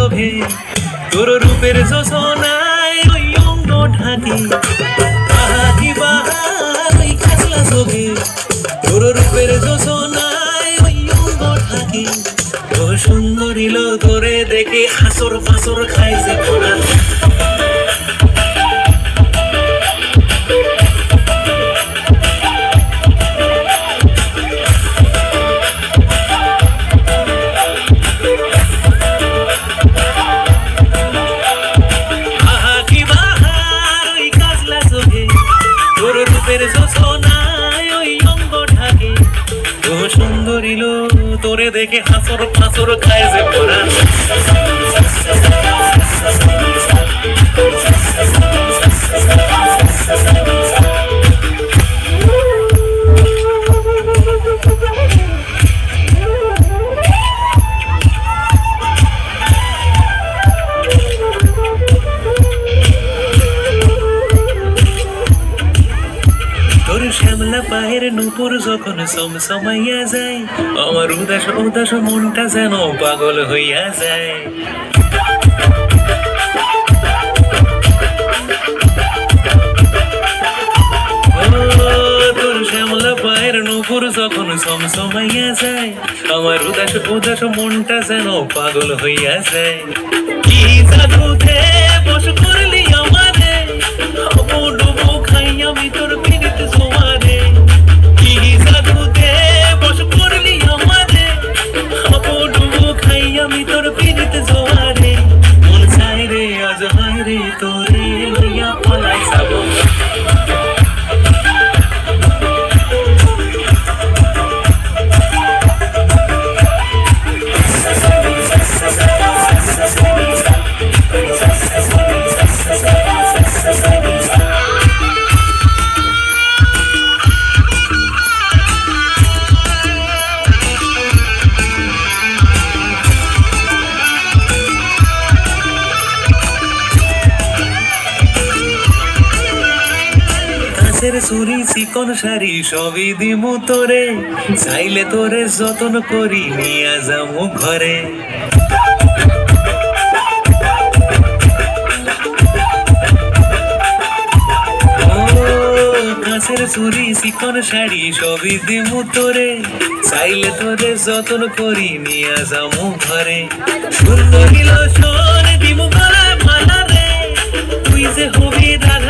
চোখে তোর রূপের যোজনায় ওই অঙ্গ ঢাকি বাহারি বাহার ওই খাজলা চোখে তোর রূপের যোজনায় ওই অঙ্গ ঢাকি ও সুন্দরী লো তোরে দেখে হাসর ফাসর খাইছে তোরা সুন্দরী লো তোরে দেখে হাসর ফাসর খায় যে পড়া শ্যামলা পায়ের নুপুর যখন সমসমাইয়া যায় আমার উদাস উদাস মনটা যেন পাগল হইয়া যায় তোর শ্যামলা পায়ের নুপুর যখন সমসমাইয়া যায় আমার উদাস উদাস মনটা যেন পাগল হইয়া যায় কি জাদুতে বশ করলি আমারে ডুবো ডুবো খাই আমি তোর পিরিত জোয়ারে কি জাদুতে বশ করলি আমারে ডুবো ডুবো খাই আমি তোর পিরিত জোয়ারে মন চাই রে আজ হাই রে তোরে লইয়া পলাই যাব চুরি চিকন শাড়ি সবই দিমু তোরে চাইলে তোরে যতন করি নিয়া যামু ঘরে কাছের চুরি চিকন শাড়ি সবই দিমু তোরে চাইলে তোরে যতন করি নিয়া যামু ঘরে সুন্দরী লোচন দিমু গলা মালা রে তুই যে হবি রাধা